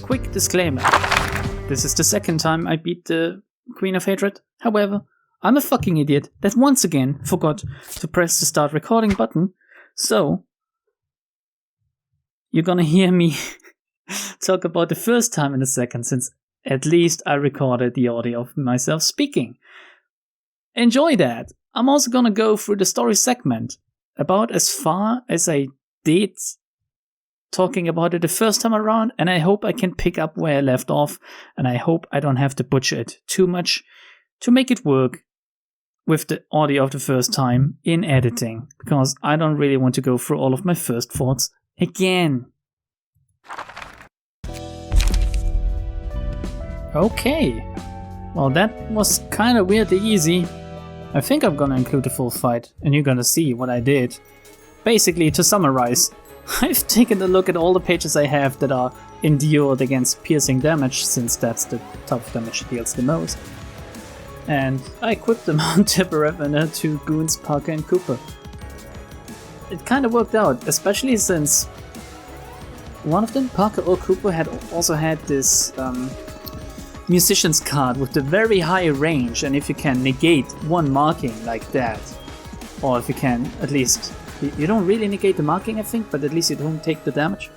quick disclaimer. This is the second time I beat the Queen of Hatred. However, I'm a fucking idiot that once again forgot to press the start recording button. So, you're gonna hear me talk about the first time in a second, since at least I recorded the audio of myself speaking. Enjoy that. I'm also gonna go through the story segment about as far as I did talking about it the first time around, and I hope I can pick up where I left off, and I hope I don't have to butcher it too much to make it work with the audio of the first time in editing, because I don't really want to go through all of my first thoughts again. Okay, well that was kinda weirdly easy. I think I'm gonna include the full fight, and you're gonna see what I did. Basically, to summarize, I've taken a look at all the pages I have that are endured against piercing damage, since that's the type of damage it deals the most. And I equipped them on Tiberev and her two goons, Parker and Cooper. It kinda worked out, especially since one of them, Parker or Cooper, had also had this musician's card with the very high range, and if you can negate one marking like that, or if you can at least... You don't really negate the marking, I think, but at least you don't take the damage.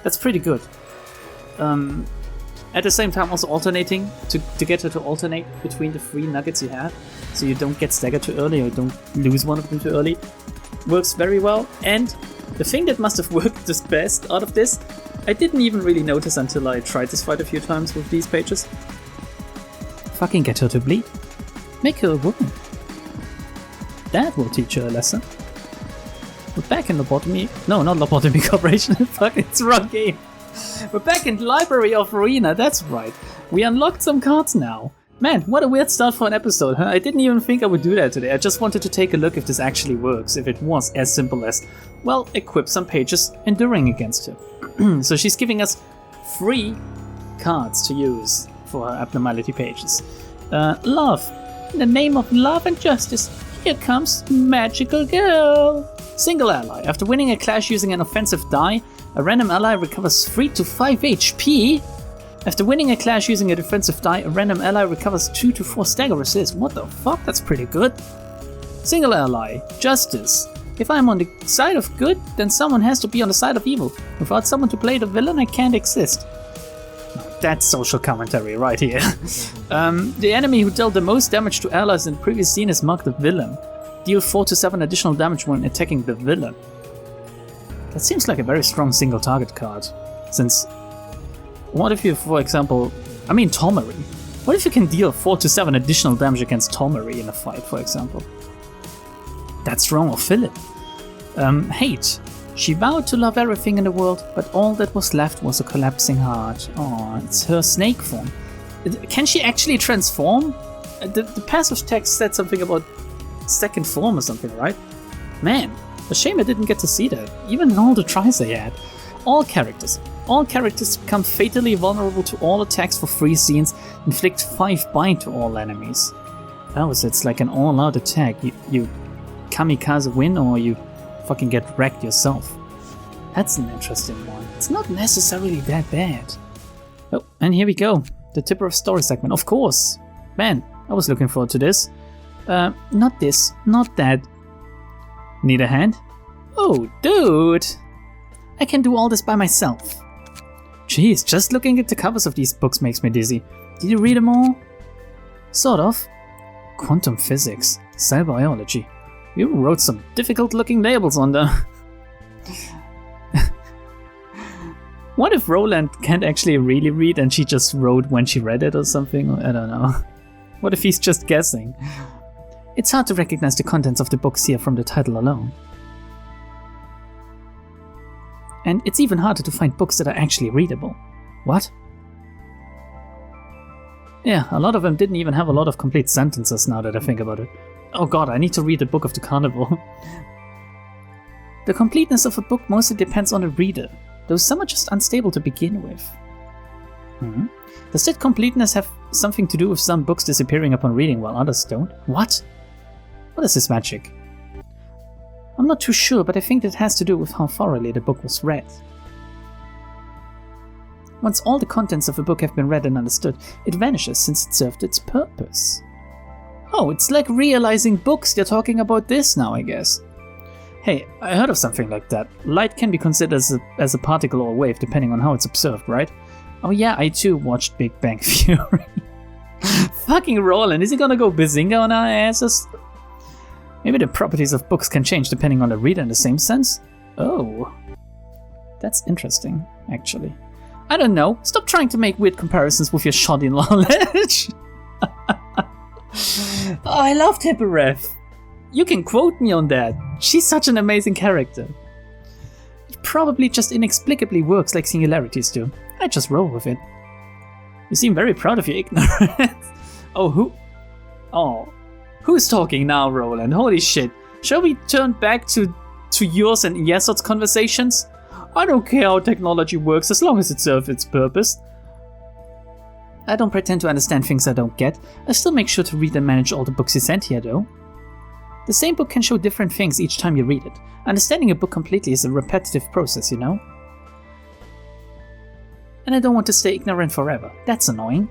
That's pretty good. At the same time, also alternating, to get her to alternate between the three nuggets you have, so you don't get staggered too early or don't lose one of them too early, works very well. And the thing that must have worked the best out of this, I didn't even really notice until I tried this fight a few times with these pages. Fucking get her to bleed. Make her a woman. That will teach her a lesson. We're back in Lobotomy. No, not Lobotomy Corporation. Fuck, it's the wrong game. We're back in the Library of Ruina, that's right. We unlocked some cards now. Man, what a weird start for an episode, huh? I didn't even think I would do that today. I just wanted to take a look if this actually works, if it was as simple as, well, equip some pages enduring against her. So she's giving us 3 cards to use for her abnormality pages. Love. In the name of love and justice, here comes Magical Girl. Single ally. After winning a clash using an offensive die, a random ally recovers 3 to 5 HP. After winning a clash using a defensive die, a random ally recovers 2 to 4 stagger resist. What the fuck? That's pretty good. Single ally. Justice. If I'm on the side of good, then someone has to be on the side of evil. Without someone to play the villain, I can't exist. That's social commentary right here. The enemy who dealt the most damage to allies in the previous scene is marked the villain. Deal 4 to 7 additional damage when attacking the villain. That seems like a very strong single target card. Since, what if you, for example, Tomari. What if you can deal 4 to 7 additional damage against Tomari in a fight, for example? That's strong. Or Philip. Hate. She vowed to love everything in the world, but all that was left was a collapsing heart. Oh, it's her snake form. Can she actually transform? The passive text said something about second form or something, right? Man, a shame I didn't get to see that, even in all the tries I had. All characters become fatally vulnerable to all attacks for 3 scenes, inflict 5 bind to all enemies. Oh, so it's like an all-out attack. You kamikaze win or you fucking get wrecked yourself. That's an interesting one. It's not necessarily that bad. Oh, and here we go. The Tipper of Story segment, of course. Man, I was looking forward to this. Not this, not that. Need a hand? Oh, dude! I can do all this by myself. Jeez, just looking at the covers of these books makes me dizzy. Did you read them all? Sort of. Quantum physics, cell biology. You wrote some difficult looking labels on them. What if Roland can't actually really read and she just wrote when she read it or something? I don't know. What if he's just guessing? It's hard to recognize the contents of the books here from the title alone. And it's even harder to find books that are actually readable. What? Yeah, a lot of them didn't even have a lot of complete sentences now that I think about it. Oh god, I need to read the Book of the Carnival. The completeness of a book mostly depends on the reader, though some are just unstable to begin with. Does that completeness have something to do with some books disappearing upon reading while others don't? What? What is this magic? I'm not too sure, but I think that has to do with how thoroughly the book was read. Once all the contents of a book have been read and understood, it vanishes since it served its purpose. Oh, it's like realizing books. They're talking about this now, I guess. Hey, I heard of something like that. Light can be considered as a particle or a wave, depending on how it's observed, right? Oh yeah, I too watched Big Bang Theory. Fucking Roland, is he gonna go Bazinga on our asses? Maybe the properties of books can change depending on the reader in the same sense? Oh. That's interesting, actually. I don't know. Stop trying to make weird comparisons with your shoddy knowledge. Oh, I love Tipperef. You can quote me on that. She's such an amazing character. It probably just inexplicably works like singularities do. I just roll with it. You seem very proud of your ignorance. Who's talking now, Roland? Holy shit. Shall we turn back to yours and Yesod's conversations? I don't care how technology works as long as it serves its purpose. I don't pretend to understand things I don't get. I still make sure to read and manage all the books you send here, though. The same book can show different things each time you read it. Understanding a book completely is a repetitive process, you know? And I don't want to stay ignorant forever. That's annoying.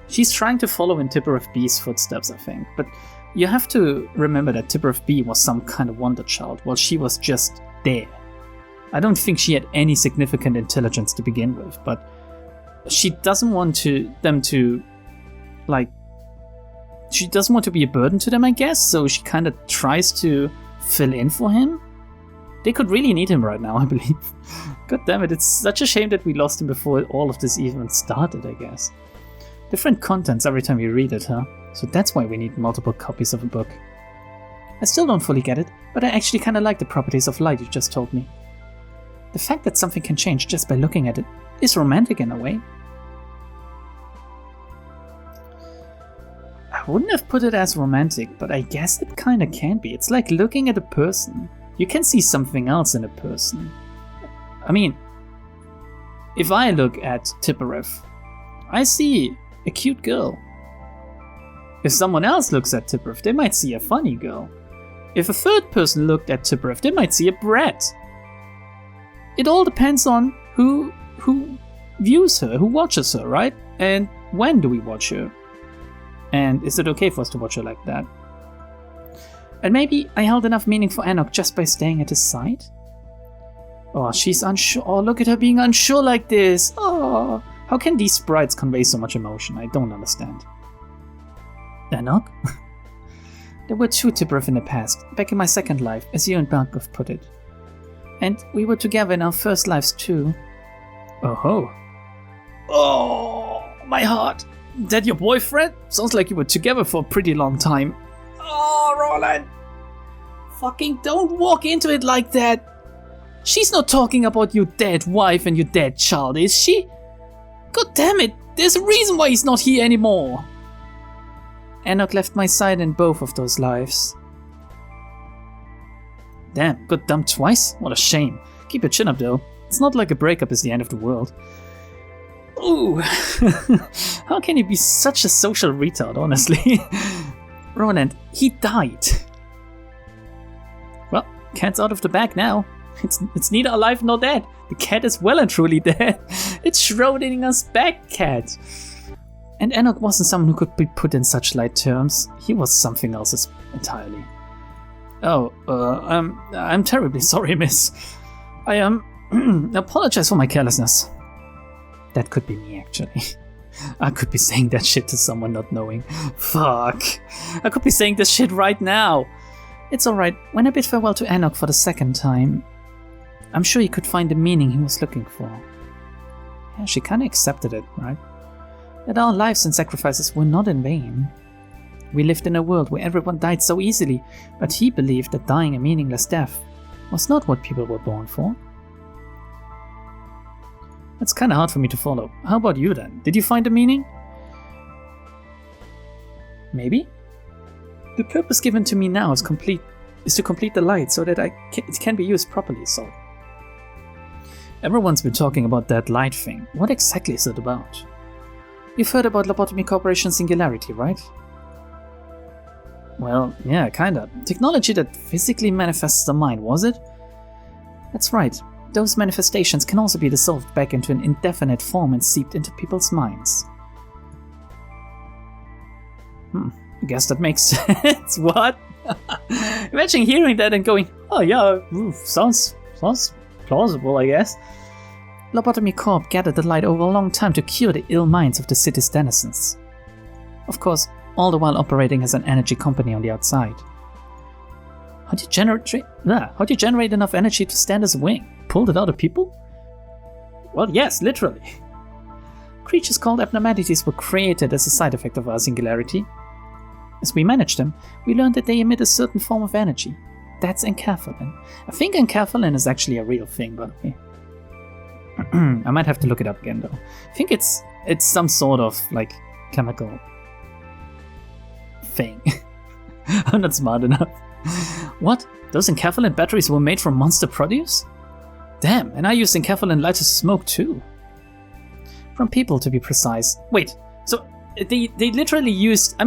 She's trying to follow in Tipperef B's footsteps, I think, but you have to remember that Tipperef B was some kind of wonder child, while she was just there. I don't think she had any significant intelligence to begin with, but she doesn't want them to she doesn't want to be a burden to them, I guess, so she kind of tries to fill in for him. They could really need him right now, I believe. God damn it, it's such a shame that we lost him before all of this even started, I guess. Different contents every time you read it, huh? So that's why we need multiple copies of a book. I still don't fully get it, but I actually kind of like the properties of light you just told me. The fact that something can change just by looking at it is romantic in a way. I wouldn't have put it as romantic, but I guess it kinda can be. It's like looking at a person. You can see something else in a person. I mean, if I look at Tipperef, I see a cute girl. If someone else looks at Tipperef, they might see a funny girl. If a third person looked at Tipperef, they might see a brat. It all depends on who views her, who watches her, right? And when do we watch her? And is it okay for us to watch her like that? And maybe I held enough meaning for Enoch just by staying at his side? Oh, she's unsure. Oh, look at her being unsure like this. Oh, how can these sprites convey so much emotion? I don't understand. Enoch? There were two Tipperef in the past, back in my second life, as you and Barkov put it. And we were together in our first lives too. Oh ho. Oh, my heart. That your boyfriend? Sounds like you were together for a pretty long time. Oh, Roland. Fucking don't walk into it like that. She's not talking about your dead wife and your dead child, is she? God damn it, there's a reason why he's not here anymore. Enoch left my side in both of those lives. Damn, got dumped twice? What a shame. Keep your chin up though. It's not like a breakup is the end of the world. Ooh. How can you be such a social retard, honestly? Roland, he died. Well, cat's out of the bag now. It's neither alive nor dead. The cat is well and truly dead. It's Schrodinger's back cat. And Enoch wasn't someone who could be put in such light terms. He was something else entirely. Oh, I'm terribly sorry, miss. I apologize for my carelessness. That could be me, actually. I could be saying that shit to someone not knowing. Fuck. I could be saying this shit right now. It's alright. When I bid farewell to Enoch for the second time, I'm sure he could find the meaning he was looking for. Yeah, she kinda accepted it, right? That our lives and sacrifices were not in vain. We lived in a world where everyone died so easily, but he believed that dying a meaningless death was not what people were born for. That's kinda hard for me to follow. How about you then? Did you find a meaning? Maybe? The purpose given to me now is to complete the light so that it can be used properly, so. Everyone's been talking about that light thing. What exactly is it about? You've heard about Lobotomy Corporation Singularity, right? Well, yeah, kinda. Technology that physically manifests the mind, was it? That's right. those manifestations can also be dissolved back into an indefinite form and seeped into people's minds. I guess that makes sense. What? Imagine hearing that and going, oh yeah, sounds plausible, I guess. Lobotomy Corp gathered the light over a long time to cure the ill minds of the city's denizens. Of course, all the while operating as an energy company on the outside. How do you generate enough energy to stand as a wing? Pulled it out of people? Well, yes, literally. Creatures called abnormalities were created as a side effect of our singularity. As we managed them, we learned that they emit a certain form of energy. That's enkephalin. I think enkephalin is actually a real thing, by the way. I might have to look it up again, though. I think it's some sort of, like, chemical thing. I'm not smart enough. What? Those enkephalin batteries were made from monster produce? Damn, and I used enkephalin lights to smoke too. From people, to be precise. Wait, so they literally used,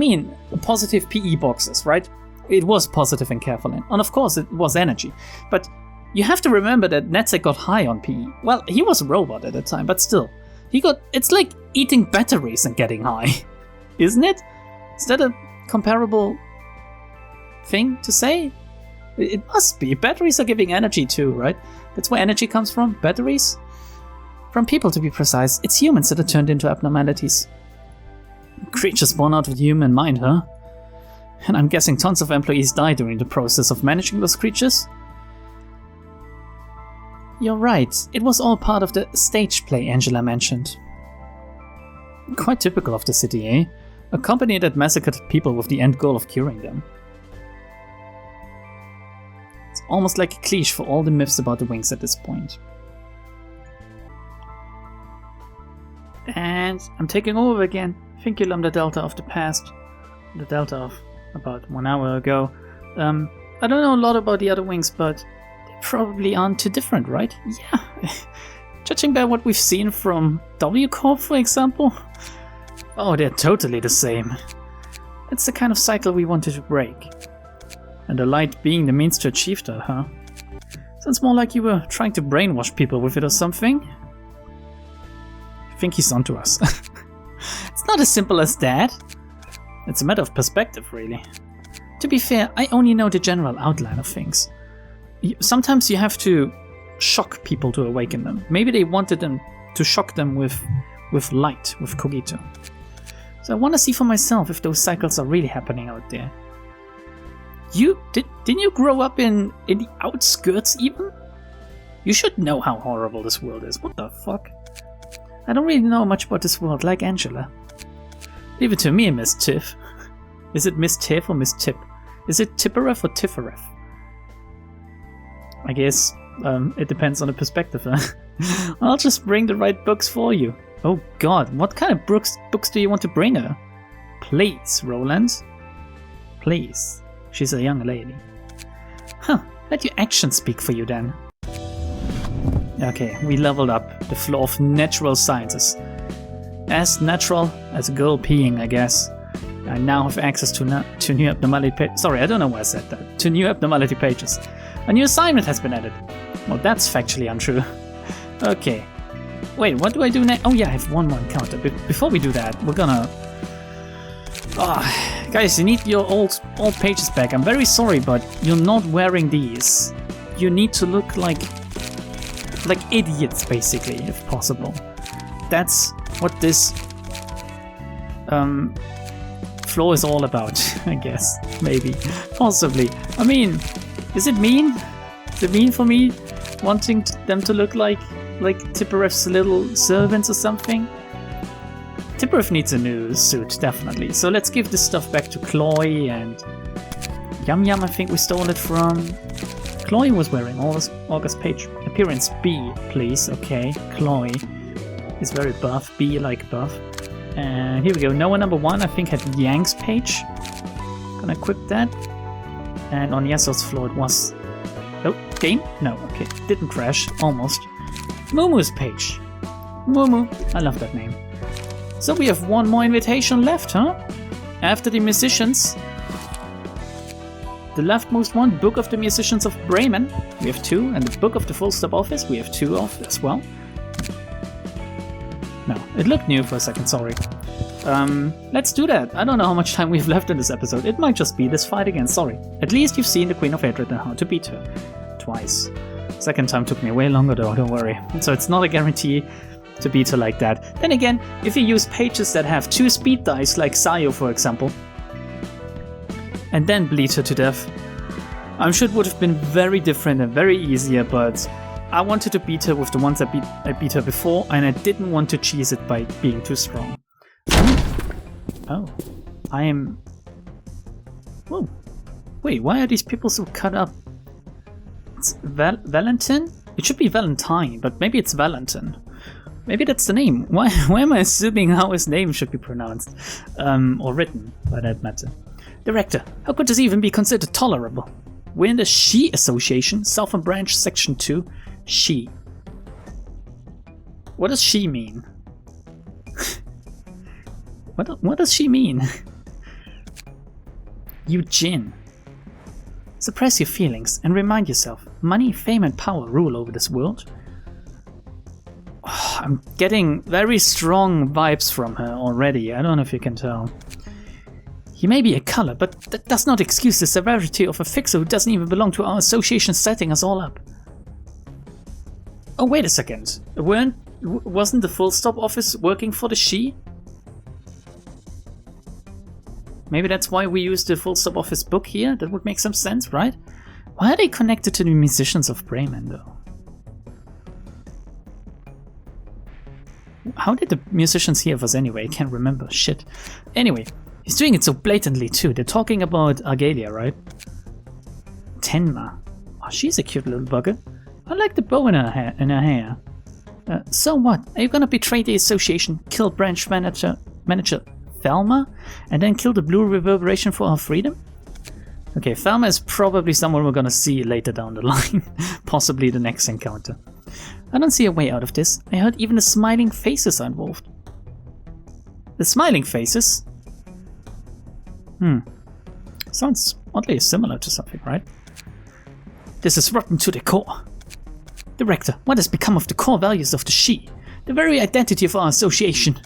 positive PE boxes, right? It was positive enkephalin, and of course it was energy. But you have to remember that Netzek got high on PE. Well, he was a robot at the time, but still. It's like eating batteries and getting high. Isn't it? Is that a comparable thing to say? It must be. Batteries are giving energy too, right? That's where energy comes from, batteries? From people, to be precise. It's humans that are turned into abnormalities. Creatures born out of the human mind, huh? And I'm guessing tons of employees die during the process of managing those creatures? You're right. It was all part of the stage play Angela mentioned. Quite typical of the city, eh? A company that massacred people with the end goal of curing them. It's almost like a cliche for all the myths about the wings at this point. And I'm taking over again. Thank you, Lambda Delta of the past. The Delta of about 1 hour ago. I don't know a lot about the other wings, but they probably aren't too different, right? Yeah. Judging by what we've seen from W Corp, for example. Oh, they're totally the same. It's the kind of cycle we wanted to break. And the light being the means to achieve that, huh? Sounds more like you were trying to brainwash people with it or something. I think he's onto us. It's not as simple as that. It's a matter of perspective, really. To be fair, I only know the general outline of things. Sometimes you have to shock people to awaken them. Maybe they wanted them to shock them with light, with Cogito. So I want to see for myself if those cycles are really happening out there. Didn't you grow up in the outskirts even? You should know how horrible this world is. What the fuck? I don't really know much about this world, like Angela. Leave it to me, Miss Tiff. Is it Miss Tiff or Miss Tip? Is it Tipperef or Tifferef? I guess it depends on the perspective, huh? I'll just bring the right books for you. Oh god, what kind of books do you want to bring her? Please, Roland. Please. She's a young lady. Huh, let your actions speak for you then. Okay, we leveled up the floor of natural sciences. As natural as a girl peeing, I guess. I now have access to new abnormality pages. Sorry, I don't know why I said that. To new abnormality pages. A new assignment has been added. Well, that's factually untrue. Okay. Wait, what do I do next? Oh yeah, I have one more encounter. Before we do that, we're gonna... guys, you need your old pages back. I'm very sorry, but you're not wearing these. You need to look like idiots, basically, if possible. That's what this floor is all about, I guess. Maybe. Possibly. I mean, is it mean? Is it mean for me wanting them to look like Tipperef's little servants or something? Tipperef needs a new suit, definitely. So let's give this stuff back to Chloe and Yum Yum, I think we stole it from. Chloe was wearing August page. Appearance B, please. Okay, Chloe is very buff. B like buff. And here we go. Noah number 1, I think, had Yang's page. Gonna equip that. And on Yesso's floor it was... Oh, game? No, okay. Didn't crash. Almost. Mumu's page. Mumu. I love that name. So we have one more invitation left, huh? After the musicians. the leftmost one, Book of the Musicians of Bremen, we have 2, and the Book of the Full Stop Office, we have 2 of as well. No, it looked new for a second, sorry. Let's do that. I don't know how much time we've left in this episode. It might just be this fight again, sorry. At least you've seen the Queen of Hatred and how to beat her. Twice. Second time took me way longer though, don't worry. So it's not a guarantee to beat her like that. Then again, if you use pages that have 2 speed dice, like Sayo for example, and then bleed her to death, I'm sure it would have been very different and very easier, but I wanted to beat her with the ones I beat her before, and I didn't want to cheese it by being too strong. Oh, I am... Whoa. Wait, why are these people so cut up? It's Valentin? It should be Valentine, but maybe it's Valentin. Maybe that's the name. Why am I assuming how his name should be pronounced? Or written, by that matter. Director, how could this even be considered tolerable? We're in the She Association, Southern Branch, Section 2. She. What does she mean? What does she mean? Eugene. Suppress your feelings and remind yourself, money, fame and power rule over this world. Oh, I'm getting very strong vibes from her already, I don't know if you can tell. He may be a color, but that does not excuse the severity of a fixer who doesn't even belong to our association setting us all up. Oh, wait a second. Wasn't the Full Stop Office working for the She? Maybe that's why we use the Full Stop Office book here? That would make some sense, right? Why are they connected to the Musicians of Bremen, though? How did the musicians hear of us anyway? I can't remember. Shit. Anyway, he's doing it so blatantly too. They're talking about Argalia, right? Tenma. Oh, she's a cute little bugger. I like the bow in her hair. So what? Are you gonna betray the association, kill branch manager Thelma, and then kill the blue reverberation for our freedom? Okay, Thelma is probably someone we're gonna see later down the line. Possibly the next encounter. I don't see a way out of this. I heard even the smiling faces are involved. The smiling faces? Sounds oddly similar to something, right? This is rotten to the core. Director, what has become of the core values of the She? The very identity of our association.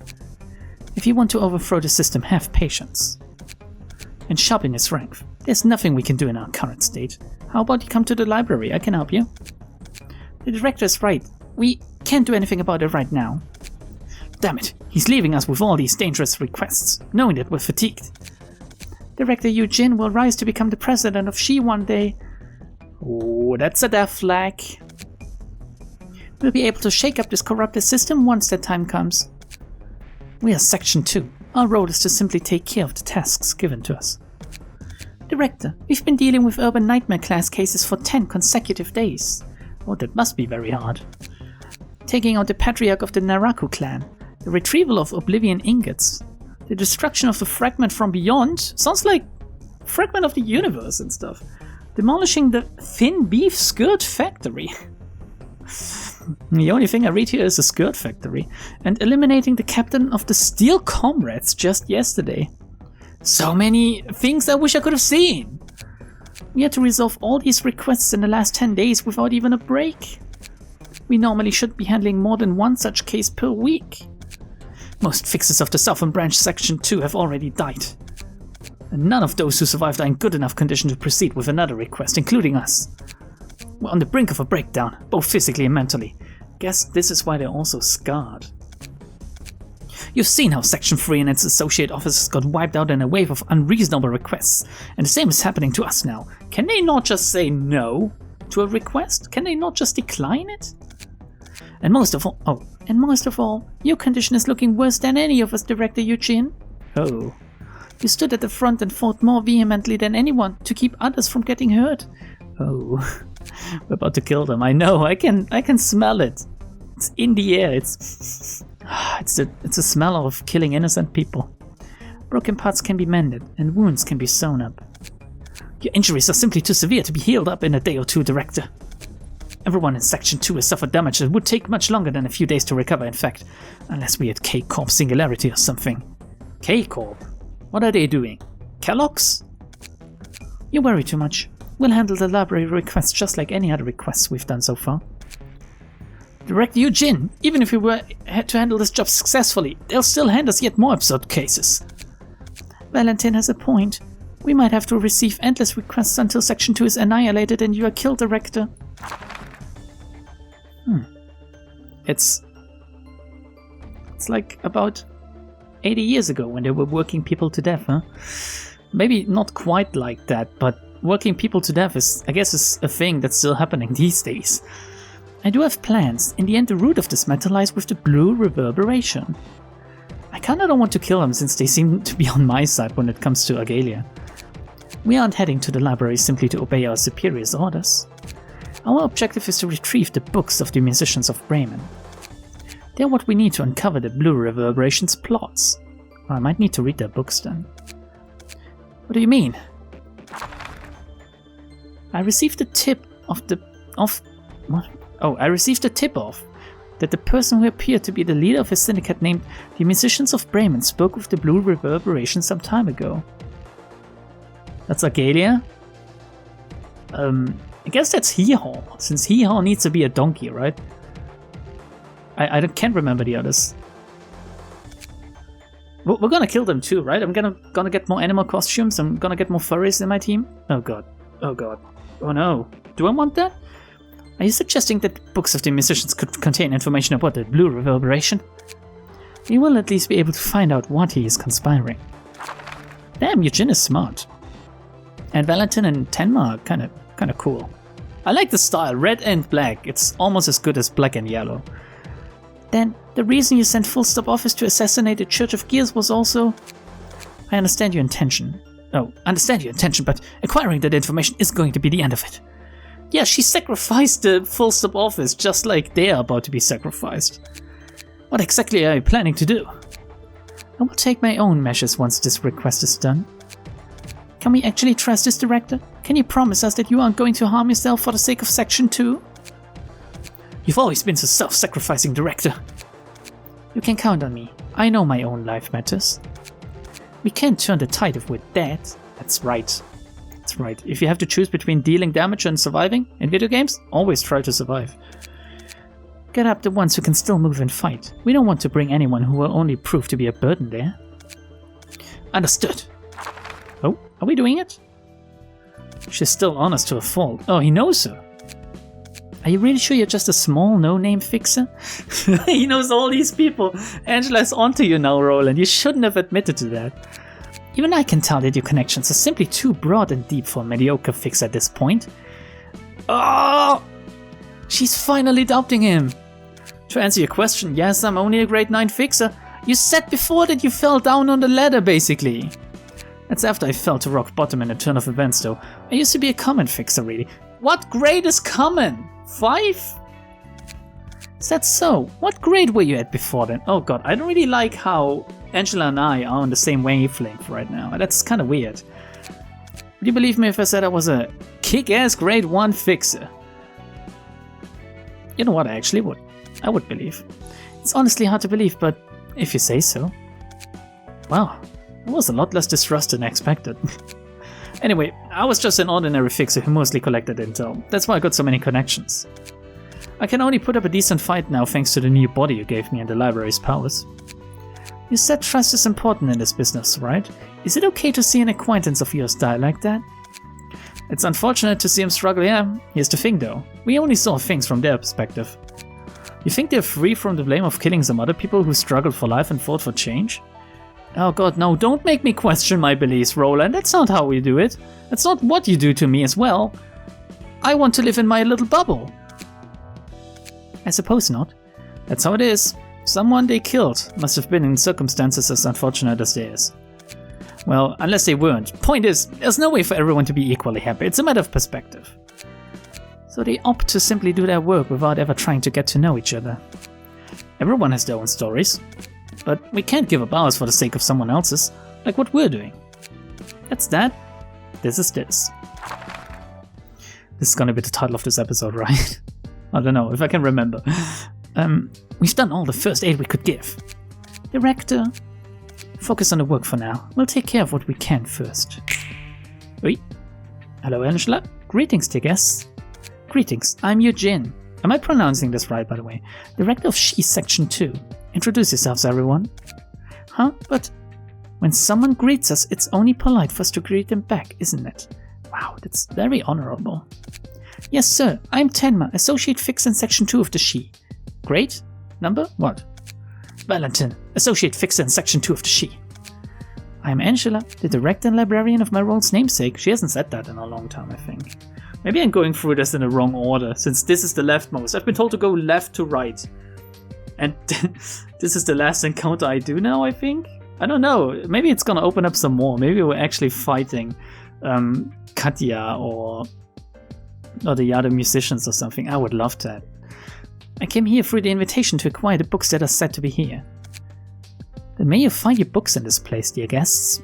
If you want to overthrow the system, have patience. And sharpen your strength. There's nothing we can do in our current state. How about you come to the library? I can help you. The director is right. We can't do anything about it right now. Damn it, he's leaving us with all these dangerous requests, knowing that we're fatigued. Director Eugene will rise to become the president of She one day. Oh, that's a death flag. We'll be able to shake up this corrupted system once that time comes. We are Section 2. Our role is to simply take care of the tasks given to us. Director, we've been dealing with urban nightmare class cases for 10 consecutive days. Oh, that must be very hard. Taking out the patriarch of the Naraku clan, the retrieval of Oblivion ingots, the destruction of the fragment from beyond, sounds like fragment of the universe and stuff, demolishing the thin beef skirt factory. The only thing I read here is a skirt factory, and eliminating the captain of the Steel Comrades just yesterday. So many things I wish I could have seen. We had to resolve all these requests in the last 10 days without even a break. We normally should be handling more than one such case per week. Most fixers of the Southern Branch Section 2 have already died. And none of those who survived are in good enough condition to proceed with another request, including us. We're on the brink of a breakdown, both physically and mentally. Guess this is why they're also scarred. You've seen how Section 3 and its associate officers got wiped out in a wave of unreasonable requests, and the same is happening to us now. Can they not just say no to a request? Can they not just decline it? And most of all, your condition is looking worse than any of us, Director Eugene. Oh. You stood at the front and fought more vehemently than anyone to keep others from getting hurt. Oh. We're about to kill them. I know. I can smell it. It's in the air. It's a smell of killing innocent people. Broken parts can be mended, and wounds can be sewn up. Your injuries are simply too severe to be healed up in a day or two, Director. Everyone in Section 2 has suffered damage that would take much longer than a few days to recover, in fact. Unless we had K-Corp Singularity or something. K-Corp? What are they doing? Kellogg's? You worry too much. We'll handle the library requests just like any other requests we've done so far. Director Eugene, even if we were to handle this job successfully, they'll still hand us yet more absurd cases. Valentin has a point. We might have to receive endless requests until Section 2 is annihilated and you are killed, Director. It's like about 80 years ago when they were working people to death, huh? Maybe not quite like that, but working people to death is, I guess, is a thing that's still happening these days. I do have plans. In the end, the root of this matter lies with the blue reverberation. I kinda don't want to kill them since they seem to be on my side when it comes to Agalia. We aren't heading to the library simply to obey our superiors' orders. Our objective is to retrieve the books of the musicians of Bremen. They're what we need to uncover the blue reverberation's plots. Or I might need to read their books then. What do you mean? I received a tip that the person who appeared to be the leader of a syndicate named the Musicians of Bremen spoke with the blue reverberation some time ago. That's Agalia? I guess that's Hee-Haw, since Hee-Haw needs to be a donkey, right? I can't remember the others. We're gonna kill them too, right? I'm gonna get more animal costumes, I'm gonna get more furries in my team. Oh god. Oh god. Oh no. Do I want that? Are you suggesting that the books of the musicians could contain information about the blue reverberation? We will at least be able to find out what he is conspiring. Damn, Eugene is smart. And Valentin and Tenma are kinda cool. I like the style, red and black. It's almost as good as black and yellow. Then, the reason you sent Full Stop Office to assassinate the Church of Gears was also... I understand your intention. Oh, understand your intention, but acquiring that information is going to be the end of it. Yeah, she sacrificed the Full Stop Office just like they are about to be sacrificed. What exactly are you planning to do? I will take my own measures once this request is done. Can we actually trust this director? Can you promise us that you aren't going to harm yourself for the sake of Section 2? You've always been so self-sacrificing, Director. You can count on me. I know my own life matters. We can't turn the tide if we're dead. That's right. That's right. If you have to choose between dealing damage and surviving in video games, always try to survive. Get up the ones who can still move and fight. We don't want to bring anyone who will only prove to be a burden there. Understood. Oh, are we doing it? She's still honest to a fault. Oh, he knows her. Are you really sure you're just a small, no-name fixer? He knows all these people. Angela's onto you now, Roland. You shouldn't have admitted to that. Even I can tell that your connections are simply too broad and deep for a mediocre fix at this point. Oh! She's finally doubting him. To answer your question, yes, I'm only a grade 9 fixer. You said before that you fell down on the ladder, basically. That's after I fell to rock bottom in a turn of events, though. I used to be a common fixer, really. What grade is common? 5? Is that so? What grade were you at before then? Oh god, I don't really like how Angela and I are on the same wavelength right now. That's kind of weird. Would you believe me if I said I was a kick-ass grade 1 fixer? You know what, I actually would. I would believe. It's honestly hard to believe, but if you say so. Wow, it was a lot less distrust than I expected. Anyway, I was just an ordinary fixer who mostly collected intel. That's why I got so many connections. I can only put up a decent fight now thanks to the new body you gave me and the library's powers. You said trust is important in this business, right? Is it okay to see an acquaintance of yours die like that? It's unfortunate to see him struggle, yeah. Here's the thing though, we only saw things from their perspective. You think they're free from the blame of killing some other people who struggled for life and fought for change? Oh god, no, don't make me question my beliefs, Roland. That's not how we do it. That's not what you do to me as well. I want to live in my little bubble. I suppose not. That's how it is. Someone they killed must have been in circumstances as unfortunate as theirs. Well, unless they weren't. Point is, there's no way for everyone to be equally happy. It's a matter of perspective. So they opt to simply do their work without ever trying to get to know each other. Everyone has their own stories. But we can't give up ours for the sake of someone else's, like what we're doing. That's that. This is this. This is gonna be the title of this episode, right? I don't know, if I can remember. We've done all the first aid we could give. Director, focus on the work for now. We'll take care of what we can first. Wait. Hello, Angela. Greetings, dear guests. Greetings, I'm Eugene. Am I pronouncing this right, by the way? Director of She Section 2. Introduce yourselves, everyone. Huh? But when someone greets us, it's only polite for us to greet them back, isn't it? Wow, that's very honorable. Yes, sir. I'm Tenma, Associate Fix in Section 2 of the She. Great? Number? What? Valentin, Associate Fixer in Section 2 of the She. I'm Angela, the Director and Librarian of my role's namesake. She hasn't said that in a long time, I think. Maybe I'm going through this in the wrong order, since this is the leftmost. I've been told to go left to right. And this is the last encounter I do now, I think? I don't know. Maybe it's gonna open up some more. Maybe we're actually fighting Katya or the other musicians or something. I would love that. I came here through the invitation to acquire the books that are said to be here. Then may you find your books in this place, dear guests.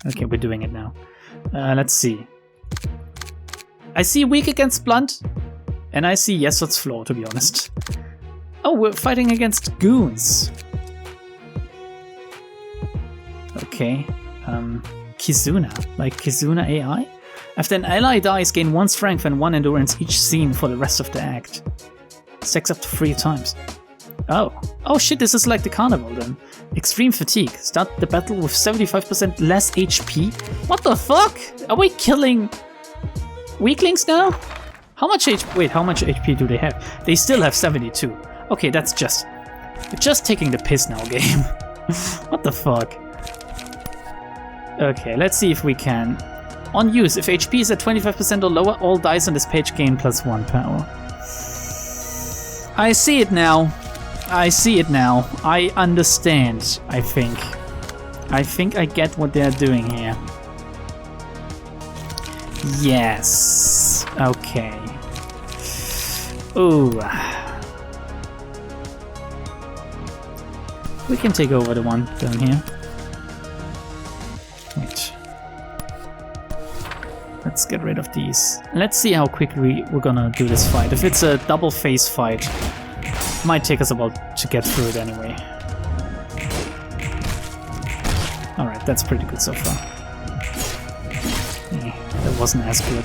Okay, we're doing it now. Let's see. I see weak against blunt, and I see Yesod's floor, to be honest. Oh, we're fighting against goons. Okay. Kizuna, like Kizuna AI? After an ally dies, gain 1 strength and 1 endurance each scene for the rest of the act. Stacks up to 3 times. Oh. Oh shit, this is like the carnival then. Extreme fatigue. Start the battle with 75% less HP? What the fuck? Are we killing weaklings now? How much HP? Wait, how much HP do they have? They still have 72. Okay, that's just... You're just taking the piss now, game. What the fuck? Okay, let's see if we can... On use, if HP is at 25% or lower, all dice on this page gain +1 power. I see it now. I see it now. I understand, I think. I think I get what they're doing here. Yes. Okay. Ooh. We can take over the one down here. Wait. Let's get rid of these. Let's see how quickly we're gonna do this fight. If it's a double phase fight, it might take us a while to get through it anyway. Alright, that's pretty good so far. Yeah, that wasn't as good.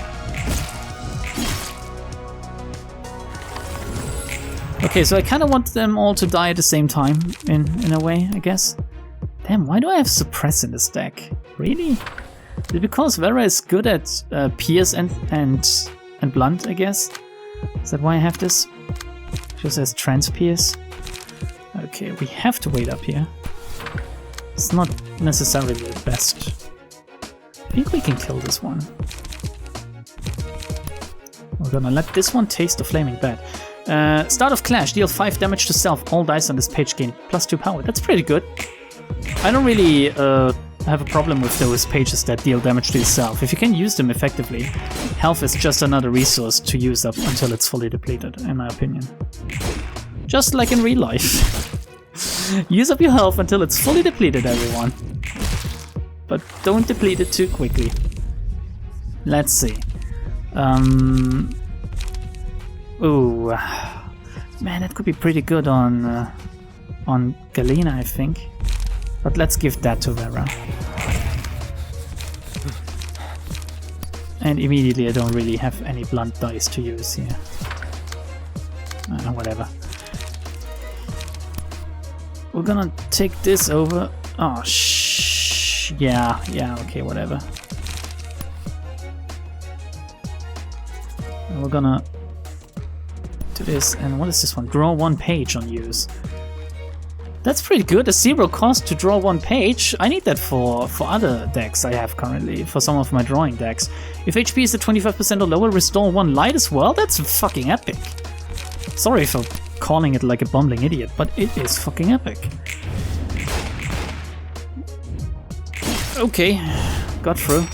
Okay, so I kind of want them all to die at the same time, in a way, I guess. Damn, why do I have Suppress in this deck? Really? Is it because Vera is good at Pierce and Blunt, I guess? Is that why I have this? She also has Trans Pierce. Okay, we have to wait up here. It's not necessarily the best. I think we can kill this one. We're gonna let this one taste the Flaming Bat. Start of Clash, deal 5 damage to self. All dice on this page gain +2 power. That's pretty good. I don't really have a problem with those pages that deal damage to yourself. If you can use them effectively, health is just another resource to use up until it's fully depleted, in my opinion. Just like in real life. Use up your health until it's fully depleted, everyone. But don't deplete it too quickly. Let's see. Ooh. Man, that could be pretty good on Galena, I think. But let's give that to Vera. And immediately I don't really have any blunt dice to use here. Whatever. We're gonna take this over. Oh, yeah, okay, whatever. And we're gonna do this, and what is this one? Draw 1 page on use. That's pretty good, a 0 cost to draw 1 page. I need that for other decks I have currently, for some of my drawing decks. If HP is at 25% or lower, restore 1 light as well? That's fucking epic. Sorry for calling it like a bumbling idiot, but it is fucking epic. Okay, got through.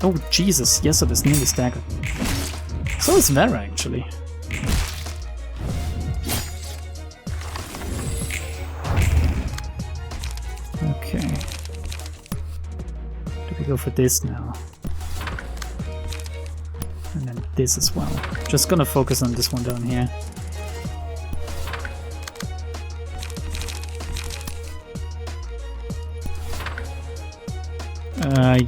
Oh Jesus, yes, it is nearly staggered. So is Vera, actually. Okay. Do we go for this now? And then this as well. Just gonna focus on this one down here.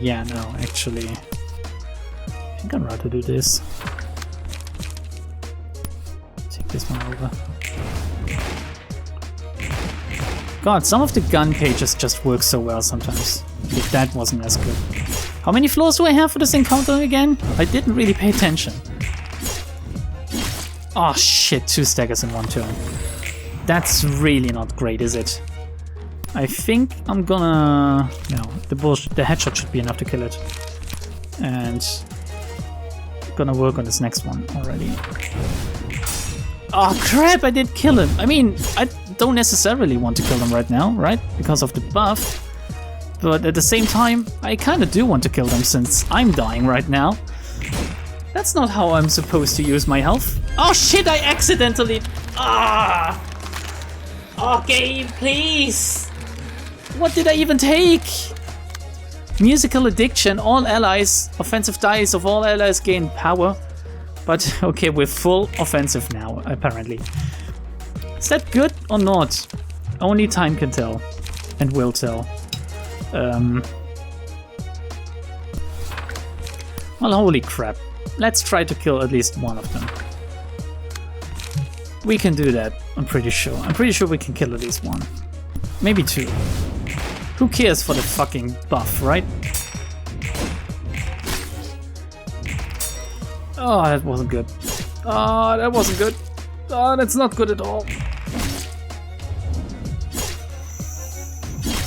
Yeah, no, actually. I think I'd rather do this. Take this one over. God, some of the gun pages just work so well sometimes. If that wasn't as good. How many floors do I have for this encounter again? I didn't really pay attention. Oh shit, 2 staggers in 1 turn. That's really not great, is it? I think I'm gonna... No, the headshot should be enough to kill it. And... gonna work on this next one already. Oh crap, I did kill him. I mean, I don't necessarily want to kill them right now, right? Because of the buff. But at the same time, I kinda do want to kill them since I'm dying right now. That's not how I'm supposed to use my health. Oh shit, I accidentally... Ah! Oh, game, please! What did I even take? Musical addiction, all allies, offensive dice of all allies gain power. But okay, we're full offensive now, apparently. Is that good or not? Only time can tell. And will tell. Well, holy crap. Let's try to kill at least one of them. We can do that, I'm pretty sure. I'm pretty sure we can kill at least one. Maybe 2. Who cares for the fucking buff, right? Oh, that wasn't good. Oh, that wasn't good. Oh, that's not good at all.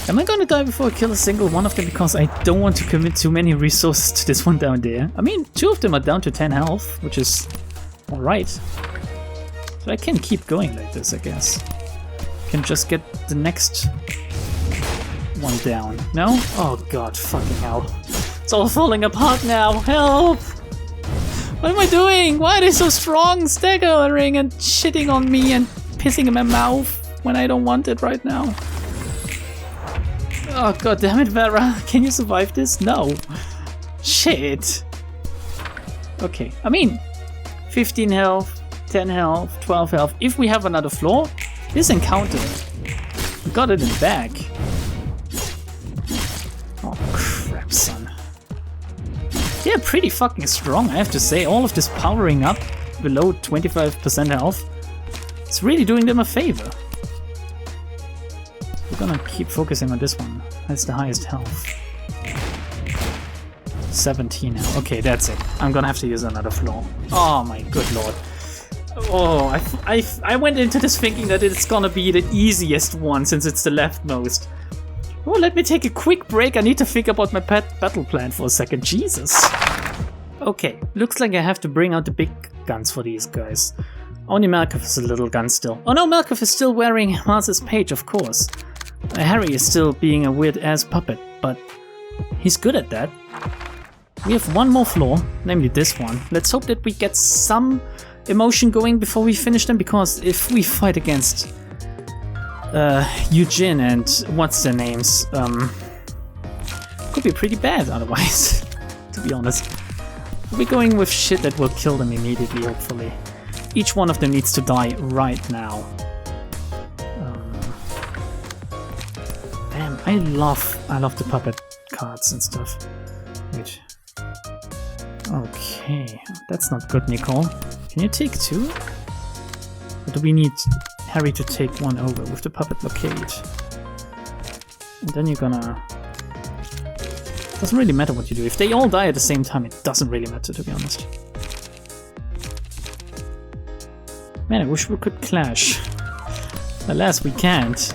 Am I gonna die before I kill a single one of them? Because I don't want to commit too many resources to this one down there. I mean, 2 of them are down to 10 health, which is alright. So I can keep going like this, I guess. Can just get the next one down. No? Oh god, fucking hell. It's all falling apart now. Help! What am I doing? Why are they so strong? Staggering and shitting on me and pissing in my mouth when I don't want it right now. Oh god damn it, Vera. Can you survive this? No. Shit. Okay, I mean, 15 health, 10 health, 12 health. If we have another floor, this encounter, we got it in the bag. Oh crap, son. They're pretty fucking strong, I have to say. All of this powering up below 25% health, it's really doing them a favor. We're gonna keep focusing on this one. That's the highest health. 17 now. Okay, that's it. I'm gonna have to use another floor. Oh my good lord. Oh, I went into this thinking that it's gonna be the easiest one since it's the leftmost. Oh, let me take a quick break. I need to think about my battle plan for a second. Jesus. Okay, looks like I have to bring out the big guns for these guys. Only Malkov is a little gun still. Oh no, Malkov is still wearing Mars's page, of course. Harry is still being a weird-ass puppet, but he's good at that. We have one more floor, namely this one. Let's hope that we get some emotion going before we finish them, because if we fight against Eugene and what's their names, could be pretty bad otherwise, to be honest. We're going with shit that will kill them immediately, hopefully. Each one of them needs to die right now. Damn, I love the puppet cards and stuff. Wait. Okay, that's not good, Nicole. Can you take 2? Or do we need Harry to take 1 over with the puppet blockade? And then you're gonna... Doesn't really matter what you do. If they all die at the same time, it doesn't really matter, to be honest. Man, I wish we could clash. Alas, we can't.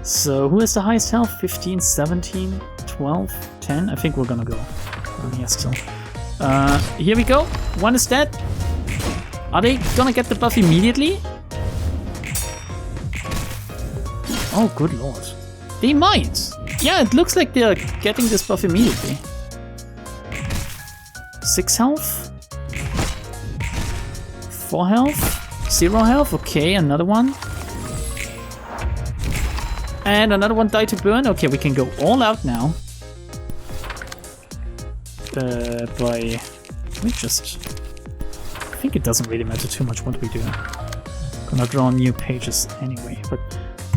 So, who has the highest health? 15, 17, 12, 10? I think we're gonna go. Oh, yeah, still. Here we go. One is dead. Are they gonna get the buff immediately? Oh, good lord. They might. Yeah, it looks like they're getting this buff immediately. 6 health? 4 health? 0 health? Okay, another one. And another one died to burn. Okay, we can go all out now. By... We just... I think it doesn't really matter too much what we do. Gonna draw new pages anyway, but...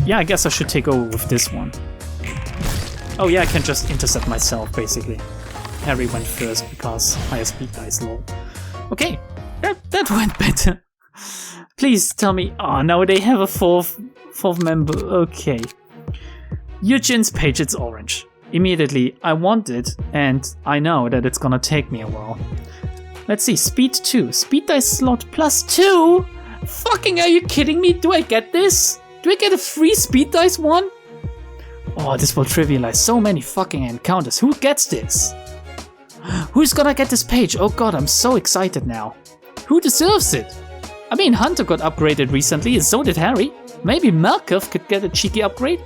Yeah, I guess I should take over with this one. Oh yeah, I can just intercept myself, basically. Harry went first because higher speed dice low. Okay, that went better. Please tell me. Oh no, they have a fourth member. Okay. Eugene's page, it's orange. Immediately, I want it, and I know that it's gonna take me a while. Let's see, speed 2. Speed dice slot +2? Fucking are you kidding me? Do I get this? Do I get a free speed dice one? Oh, this will trivialize so many fucking encounters. Who gets this? Who's gonna get this page? Oh god, I'm so excited now. Who deserves it? I mean, Hunter got upgraded recently, and so did Harry. Maybe Malcuff could get a cheeky upgrade.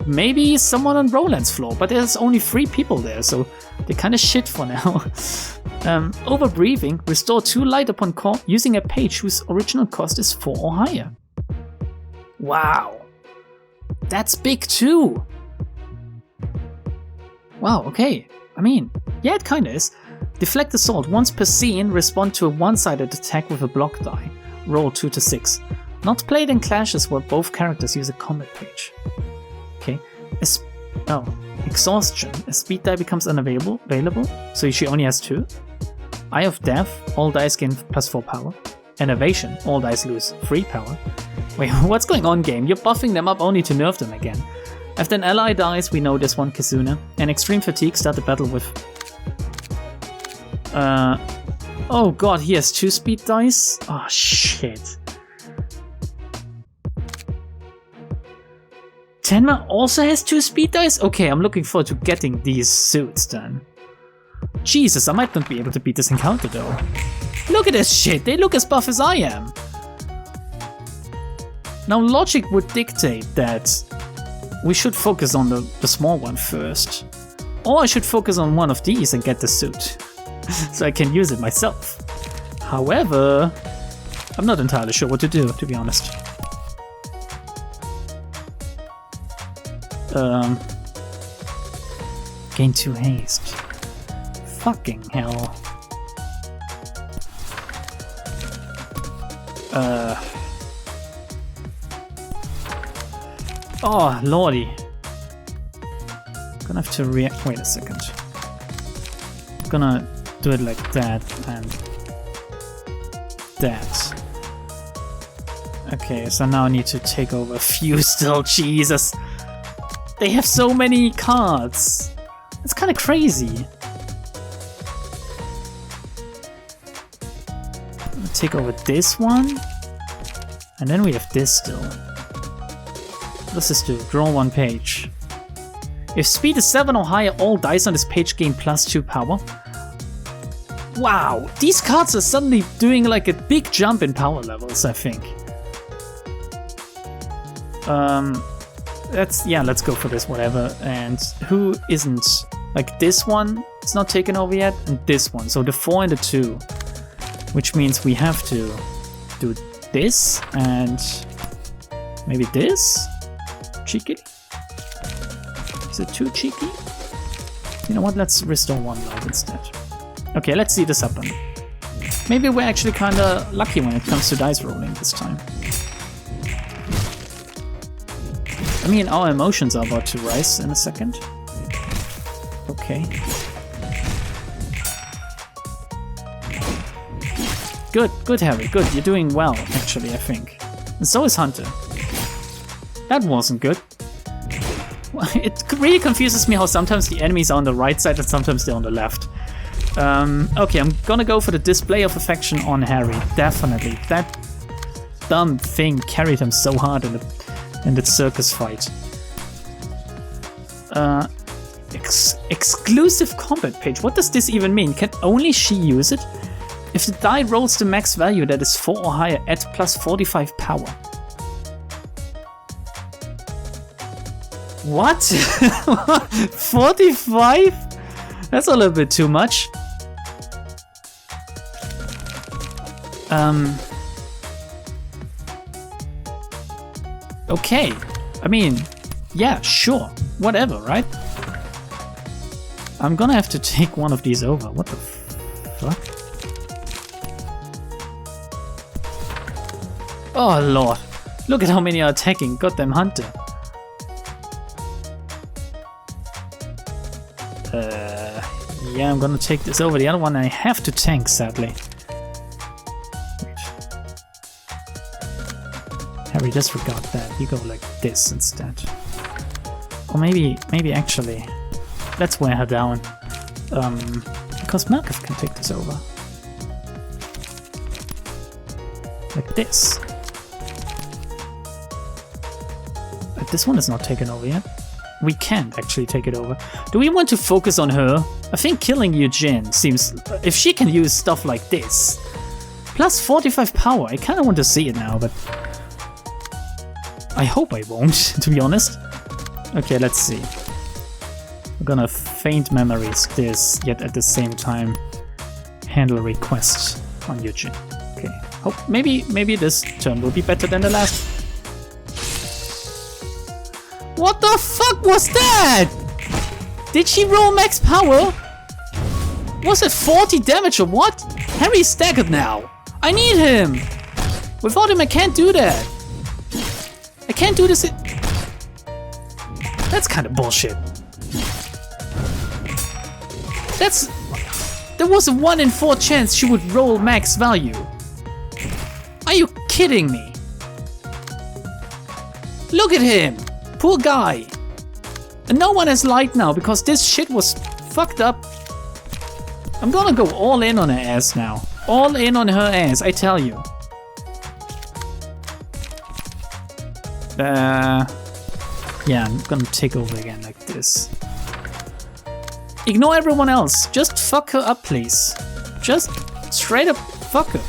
Maybe someone on Roland's floor, but there's only 3 people there, so they're kinda shit for now. Overbreathing, restore 2 light upon call using a page whose original cost is 4 or higher. Wow. That's big too. Wow, okay. I mean, yeah, it kinda is. Deflect Assault. Once per scene, respond to a one-sided attack with a block die. Roll 2 to 6. Not played in clashes where both characters use a combat page. Okay. Exhaustion. A speed die becomes unavailable, so she only has 2. Eye of Death. All dice gain +4 power. Innovation. All dice lose 3 power. Wait, what's going on, game? You're buffing them up only to nerf them again. After an ally dies, we know this one, Kizuna. And Extreme Fatigue, start the battle with... Oh god, he has 2 speed dice? Oh shit. Tenma also has 2 speed dice? Okay, I'm looking forward to getting these suits then. Jesus, I might not be able to beat this encounter though. Look at this shit, they look as buff as I am. Now logic would dictate that we should focus on the small one first. Or I should focus on one of these and get the suit. So I can use it myself. However, I'm not entirely sure what to do, to be honest. Gain 2 haste. Fucking hell. Oh, lordy. Gonna have to react. Wait a second. Gonna do it like that and that. Okay, so now I need to take over a few still. Jesus. They have so many cards. It's kind of crazy. I'm gonna take over this one. And then we have this still. What does this do? Draw 1 page. If speed is 7 or higher, all dice on this page gain +2 power. Wow, these cards are suddenly doing like a big jump in power levels, I think. Let's go for this, whatever. And who isn't? Like this one, it's not taken over yet, and this one. So the 4 and the 2. Which means we have to do this and maybe this? Cheeky? Is it too cheeky? You know what, let's restore 1 life instead. Okay, let's see this happen. Maybe we're actually kinda lucky when it comes to dice rolling this time. I mean, our emotions are about to rise in a second. Okay. Good Harry, good. You're doing well, actually, I think. And so is Hunter. That wasn't good. It really confuses me how sometimes the enemies are on the right side and sometimes they're on the left. Okay, I'm gonna go for the display of affection on Harry. Definitely. That dumb thing carried him so hard in the circus fight. Exclusive combat page. What does this even mean? Can only she use it? If the die rolls the max value that is 4 or higher, add +45 power. What? 45? That's a little bit too much. Okay. I mean, yeah, sure. Whatever, right? I'm gonna have to take one of these over. What the fuck? Oh lord. Look at how many are attacking. Goddamn Hunter. Yeah, I'm gonna take this over. The other one I have to tank, sadly. Harry, disregard that. You go like this instead. Or maybe actually, let's wear her down. Because Markov can take this over. Like this. But this one is not taken over yet. We can't actually take it over. Do we want to focus on her? I think killing Eugene seems... If she can use stuff like this. Plus 45 power. I kind of want to see it now, but... I hope I won't, to be honest. Okay, let's see. We're gonna faint memories this, yet at the same time handle requests on Eugene. Okay. Oh, maybe this turn will be better than the last. What the fuck was that? Did she roll max power? Was it 40 damage or what? Harry's staggered now. I need him. Without him I can't do that. I can't do this. That's kind of bullshit. There was a 1 in 4 chance she would roll max value. Are you kidding me? Look at him. Poor guy. And no one has light now because this shit was fucked up. I'm gonna go all in on her ass now. All in on her ass, I tell you. Yeah, I'm gonna take over again like this. Ignore everyone else. Just fuck her up, please. Just straight up fuck her.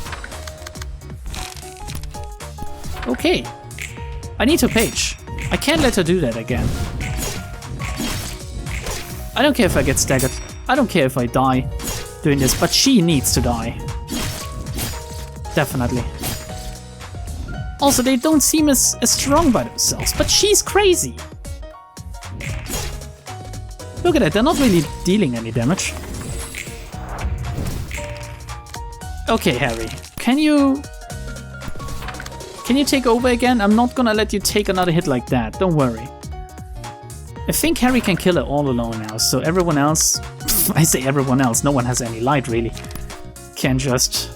Okay. I need her page. I can't let her do that again. I don't care if I get staggered. I don't care if I die doing this, but she needs to die. Definitely. Also, they don't seem as strong by themselves, but she's crazy. Look at that, they're not really dealing any damage. Okay, Harry, can you take over again? I'm not gonna let you take another hit like that, don't worry. I think Harry can kill her all alone now, so everyone else, I say everyone else, no one has any light really, can just...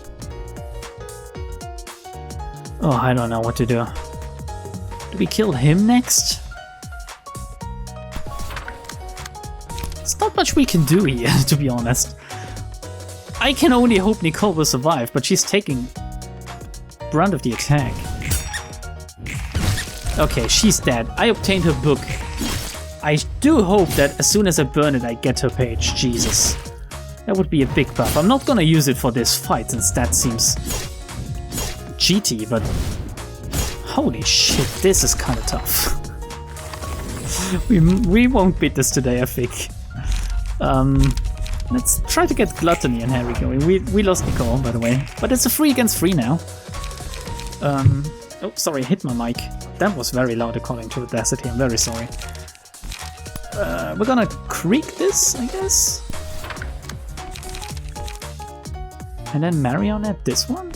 Oh, I don't know what to do. Do we kill him next? There's not much we can do here, to be honest. I can only hope Nicole will survive, but she's taking brunt of the attack. Okay, she's dead. I obtained her book. I do hope that as soon as I burn it, I get her page. Jesus. That would be a big buff. I'm not gonna use it for this fight, since that seems cheaty, but holy shit, this is kind of tough. we won't beat this today, I think. Let's try to get Gluttony and Harry going. We lost Nicole, by the way, but it's a 3 against 3 now. Oh, sorry, I hit my mic. That was very loud according to Audacity, I'm very sorry. We're gonna creak this, I guess. And then Marionette this one.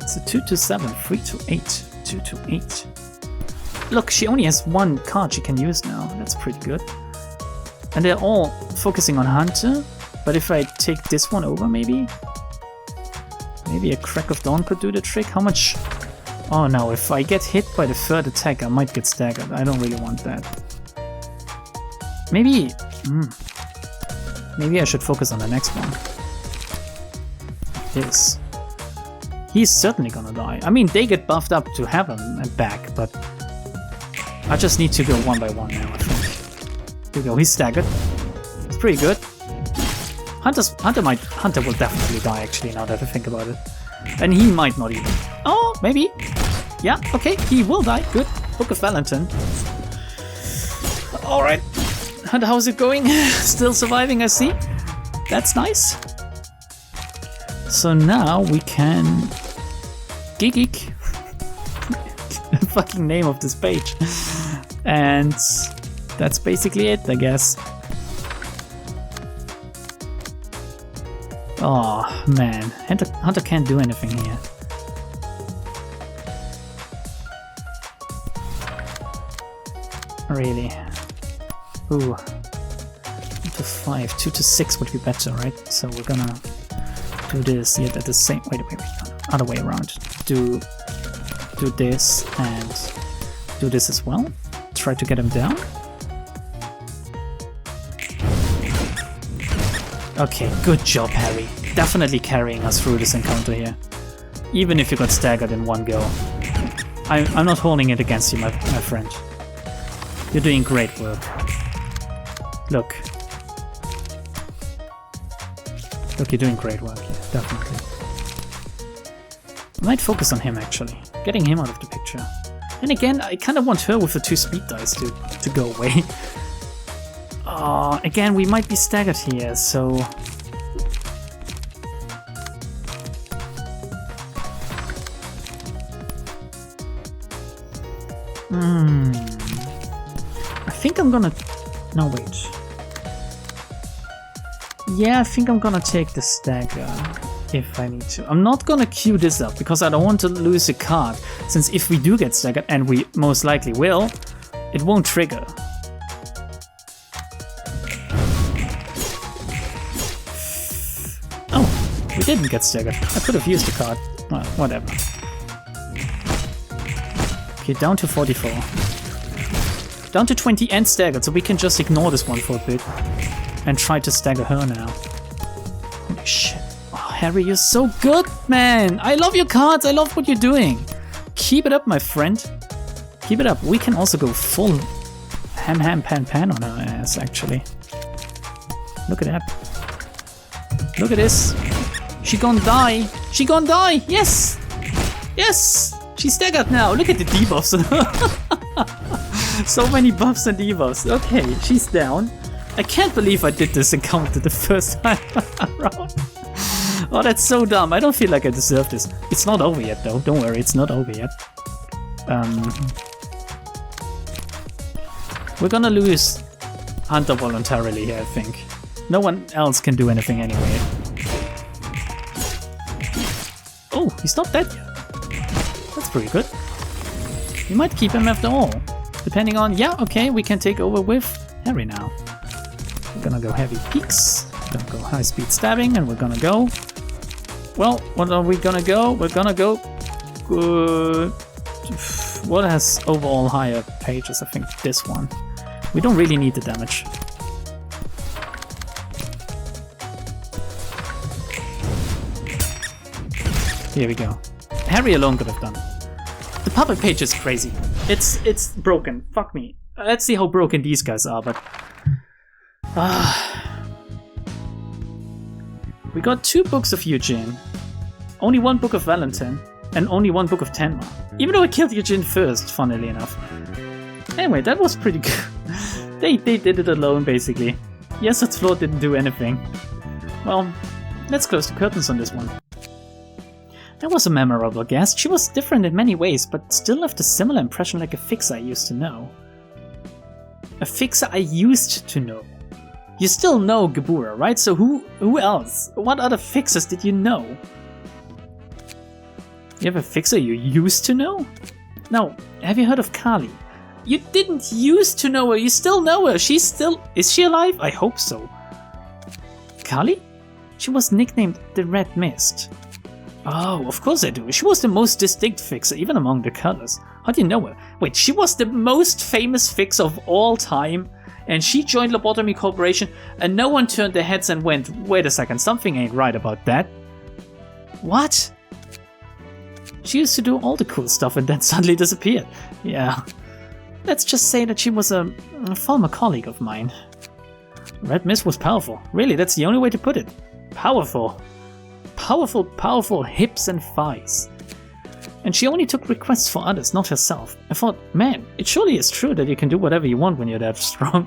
It's a 2-7, 3-8, 2-8. Look, she only has 1 card she can use now. That's pretty good. And they're all focusing on Hunter. But if I take this one over, maybe a Crack of Dawn could do the trick. How much? Oh no, if I get hit by the 3rd attack, I might get staggered. I don't really want that. Maybe I should focus on the next one. This. He's certainly gonna die. I mean, they get buffed up to heaven and back, but I just need to go one by one now, I think. Here we go, he's staggered. It's pretty good. Hunter will definitely die, actually, now that I think about it. And he might not even. Oh, maybe. Yeah, okay, he will die. Good. Book of Valentine. Alright. Hunter, how's it going? Still surviving, I see. That's nice. So now we can... Geek. The fucking name of this page. And that's basically it, I guess. Oh man, Hunter can't do anything here. Really. Ooh. to 5, 2 to 6 would be better, right? So we're gonna do this yet at the same. Wait, other way around. Do this and do this as well. Try to get him down. Okay, good job, Harry. Definitely carrying us through this encounter here. Even if you got staggered in one go. I'm not holding it against you, my friend. You're doing great work. Look, you're doing great work here, definitely. I might focus on him, actually. Getting him out of the picture. And again, I kind of want her with the 2 speed dice to go away. Again, we might be staggered here, so... I think I'm gonna... No, wait. Yeah, I think I'm gonna take the stagger if I need to. I'm not gonna queue this up because I don't want to lose a card, since if we do get staggered, and we most likely will, it won't trigger. Oh, we didn't get staggered. I could have used the card. Well, whatever. Okay, down to 44. Down to 20 and staggered, so we can just ignore this one for a bit. And try to stagger her now. Holy shit. Oh, Harry, you're so good, man! I love your cards, I love what you're doing! Keep it up, my friend. Keep it up. We can also go full pan on her ass, actually. Look at that. Look at this. She gonna die. She gonna die! Yes! Yes! She's staggered now. Look at the debuffs. So many buffs and debuffs. Okay, she's down. I can't believe I did this encounter the first time around. Oh, that's so dumb. I don't feel like I deserve this. It's not over yet, though. Don't worry, it's not over yet. We're gonna lose Hunter voluntarily here, I think. No one else can do anything anyway. Oh, he's not dead yet. That's pretty good. We might keep him after all. Depending on... Yeah, okay, we can take over with Harry now. We're gonna go heavy peaks, we're gonna go high speed stabbing, and we're gonna go... Well, what are we gonna go? We're gonna go... What has overall higher pages? I think this one. We don't really need the damage. Here we go. Harry alone could have done it. The puppet page is crazy. It's broken. Fuck me. Let's see how broken these guys are, but... We got 2 books of Eugene, only 1 book of Valentin, and only 1 book of Tenma. Even though I killed Eugene first, funnily enough. Anyway, that was pretty good. They did it alone, basically. Yes, its floor didn't do anything. Well, let's close the curtains on this one. That was a memorable guest. She was different in many ways, but still left a similar impression like a fixer I used to know. A fixer I used to know. You still know Gebura, right? So who else? What other fixers did you know? You have a fixer you used to know? Now, have you heard of Kali? You didn't used to know her, you still know her. She's still... Is she alive? I hope so. Kali? She was nicknamed the Red Mist. Oh, of course I do. She was the most distinct fixer, even among the colors. How do you know her? Wait, she was the most famous fixer of all time? And she joined Lobotomy Corporation, and no one turned their heads and went, wait a second, something ain't right about that. What? She used to do all the cool stuff and then suddenly disappeared. Yeah. Let's just say that she was a former colleague of mine. Red Mist was powerful. Really, that's the only way to put it. Powerful. Powerful hips and thighs. And she only took requests for others, not herself. I thought, man, it surely is true that you can do whatever you want when you're that strong.